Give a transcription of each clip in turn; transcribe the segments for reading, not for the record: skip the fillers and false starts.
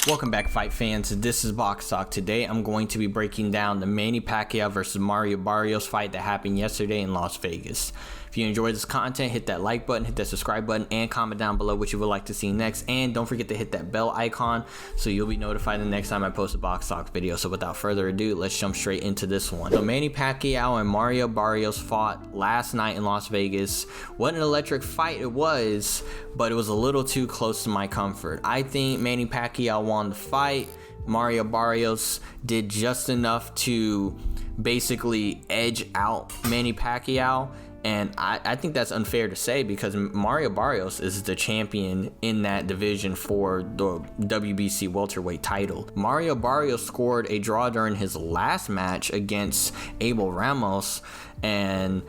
Welcome back, fight fans. This is BoxTalk. Today I'm going to be breaking down the Manny Pacquiao versus Mario Barrios fight that happened yesterday in Las Vegas. If you enjoyed this content, hit that like button, hit that subscribe button, and comment down below what you would like to see next. And don't forget to hit that bell icon so you'll be notified the next time I post a BoxTalk video. So without further ado, let's jump straight into this one. So Manny Pacquiao and Mario Barrios fought last night in Las Vegas. What an electric fight it was, but it was a little too close to my comfort. I think Manny Pacquiao won the fight. Mario Barrios did just enough to basically edge out Manny Pacquiao. And I think that's unfair to say because Mario Barrios is the champion in that division for the WBC welterweight title. Mario Barrios scored a draw during his last match against Abel Ramos, and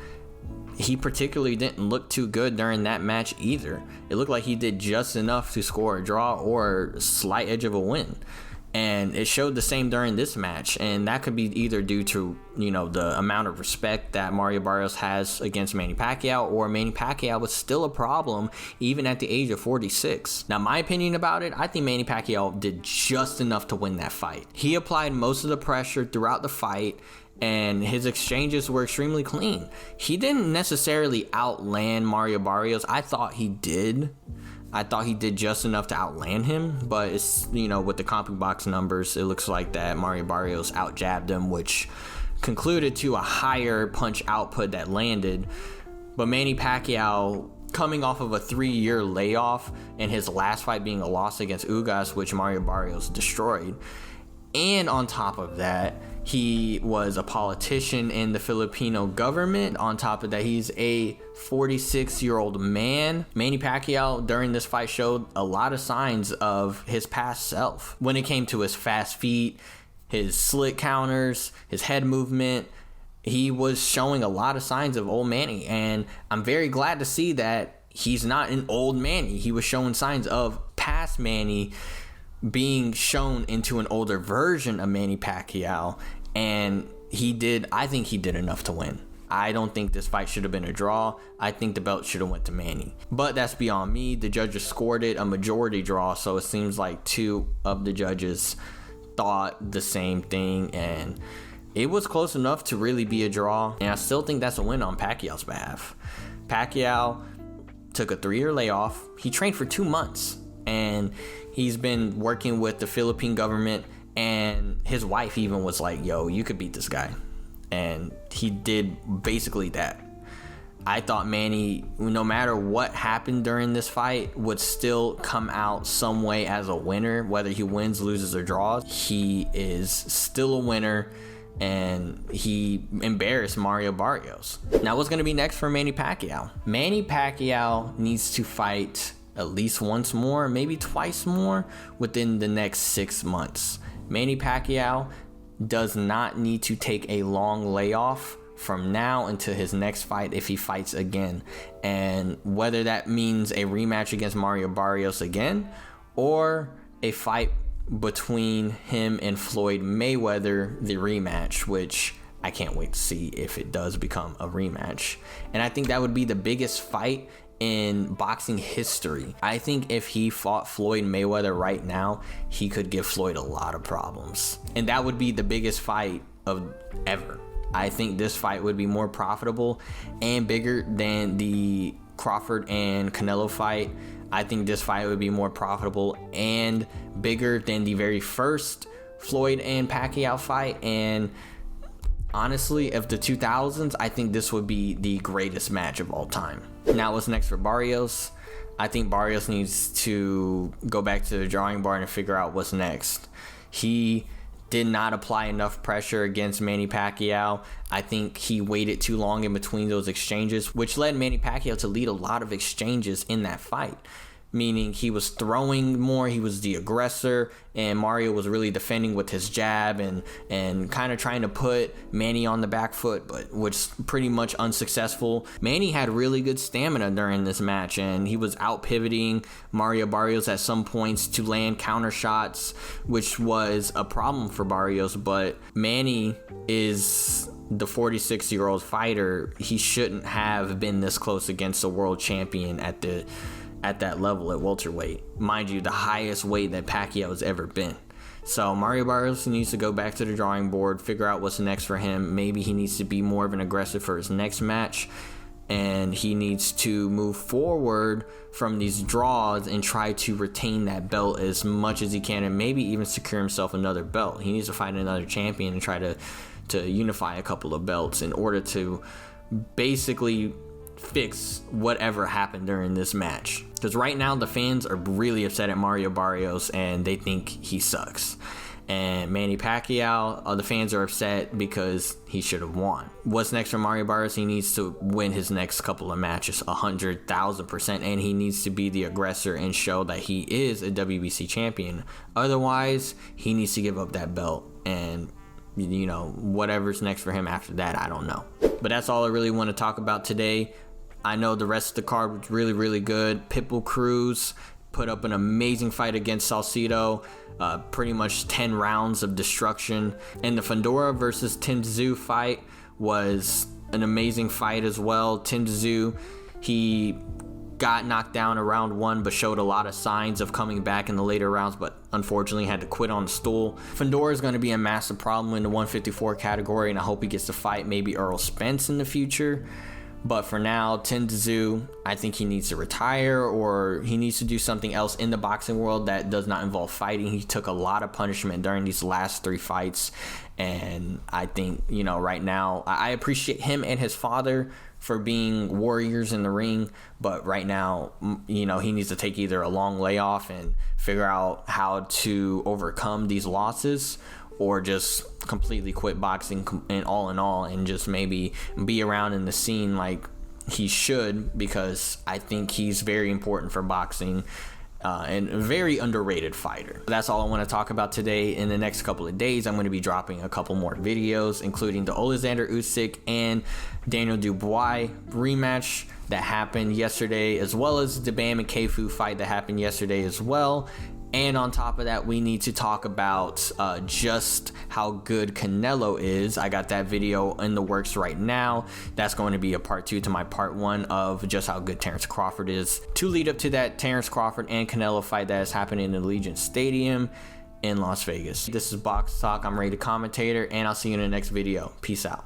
he particularly didn't look too good during that match either. It looked like he did just enough to score a draw or a slight edge of a win. And it showed the same during this match, and that could be either due to, the amount of respect that Mario Barrios has against Manny Pacquiao, or Manny Pacquiao was still a problem even at the age of 46. Now, my opinion about it, I think Manny Pacquiao did just enough to win that fight. He applied most of the pressure throughout the fight, and his exchanges were extremely clean. He didn't necessarily outland Mario Barrios. I thought he did just enough to outland him, but it's, with the CompuBox numbers, it looks like that Mario Barrios outjabbed him, which concluded to a higher punch output that landed. But Manny Pacquiao, coming off of a 3-year layoff and his last fight being a loss against Ugas, which Mario Barrios destroyed, and on top of that, he was a politician in the Filipino government. On top of that, he's a 46-year-old man. Manny Pacquiao during this fight showed a lot of signs of his past self. When it came to his fast feet, his slick counters, his head movement, he was showing a lot of signs of old Manny. And I'm very glad to see that he's not an old Manny. He was showing signs of past Manny being shown into an older version of Manny Pacquiao, and I think he did enough to win. I don't think this fight should have been a draw. I think the belt should have went to Manny, but that's beyond me. The judges scored it a majority draw, so it seems like 2 of the judges thought the same thing, and it was close enough to really be a draw, and I still think that's a win on Pacquiao's behalf. Pacquiao took a 3-year layoff. He trained for 2 months, and he's been working with the Philippine government, and his wife even was like, yo, you could beat this guy. And he did basically that. I thought Manny, no matter what happened during this fight, would still come out some way as a winner, whether he wins, loses, or draws. He is still a winner, and he embarrassed Mario Barrios. Now, what's going to be next for Manny Pacquiao? Manny Pacquiao needs to fight at least once more, maybe twice more within the next 6 months. Manny Pacquiao does not need to take a long layoff from now until his next fight if he fights again. And whether that means a rematch against Mario Barrios again, or a fight between him and Floyd Mayweather, the rematch, which I can't wait to see if it does become a rematch. And I think that would be the biggest fight in boxing history. I think if he fought Floyd Mayweather right now, he could give Floyd a lot of problems, and that would be the biggest fight of ever. I think this fight would be more profitable and bigger than the Crawford and Canelo fight. I think this fight would be more profitable and bigger than the very first Floyd and Pacquiao fight, and honestly, of the 2000s, I think this would be the greatest match of all time. Now, what's next for Barrios? I think Barrios needs to go back to the drawing board and figure out what's next. He did not apply enough pressure against Manny Pacquiao. I think he waited too long in between those exchanges, which led Manny Pacquiao to lead a lot of exchanges in that fight. Meaning he was throwing more, he was the aggressor, and Mario was really defending with his jab and kind of trying to put Manny on the back foot, but was pretty much unsuccessful. Manny had really good stamina during this match, and he was out pivoting Mario Barrios at some points to land counter shots, which was a problem for Barrios. But Manny is the 46-year-old fighter. He shouldn't have been this close against a world champion at the at that level at welterweight. Mind you, the highest weight that Pacquiao has ever been. So Mario Barrios needs to go back to the drawing board, figure out what's next for him. Maybe he needs to be more of an aggressive for his next match, and he needs to move forward from these draws and try to retain that belt as much as he can, and maybe even secure himself another belt. He needs to find another champion and try to unify a couple of belts in order to basically fix whatever happened during this match. Because right now the fans are really upset at Mario Barrios and they think he sucks. And Manny Pacquiao, the fans are upset because he should have won. What's next for Mario Barrios? He needs to win his next couple of matches 100,000%, and he needs to be the aggressor and show that he is a WBC champion. Otherwise, he needs to give up that belt, and you know, whatever's next for him after that, I don't know. But that's all I really want to talk about today. I know the rest of the card was really, really good. Pitbull Cruz put up an amazing fight against Salcido. Pretty much 10 rounds of destruction. And the Fundora versus Tim Tszyu fight was an amazing fight as well. Tim Tszyu, he got knocked down in round 1, but showed a lot of signs of coming back in the later rounds, but unfortunately had to quit on the stool. Fundora is going to be a massive problem in the 154 category, and I hope he gets to fight maybe Errol Spence in the future. But for now, Tim Tszyu, I think he needs to retire, or he needs to do something else in the boxing world that does not involve fighting. He took a lot of punishment during these last 3 fights, and I think, you know, right now, I appreciate him and his father for being warriors in the ring, but right now, you know, he needs to take either a long layoff and figure out how to overcome these losses, or just completely quit boxing and all in all, and just maybe be around in the scene like he should, because I think he's very important for boxing and a very underrated fighter. That's all I want to talk about today. In the next couple of days, I'm going to be dropping a couple more videos, including the Alexander Usyk and Daniel Dubois rematch that happened yesterday, as well as the Bam and Kayfu fight that happened yesterday as well. And on top of that, we need to talk about just how good Canelo is. I got that video in the works right now. That's going to be a part 2 to my part 1 of just how good Terrence Crawford is, to lead up to that Terrence Crawford and Canelo fight that is happening in Allegiant Stadium in Las Vegas. This is BoxTalk. I'm Ray the Commentator, and I'll see you in the next video. Peace out.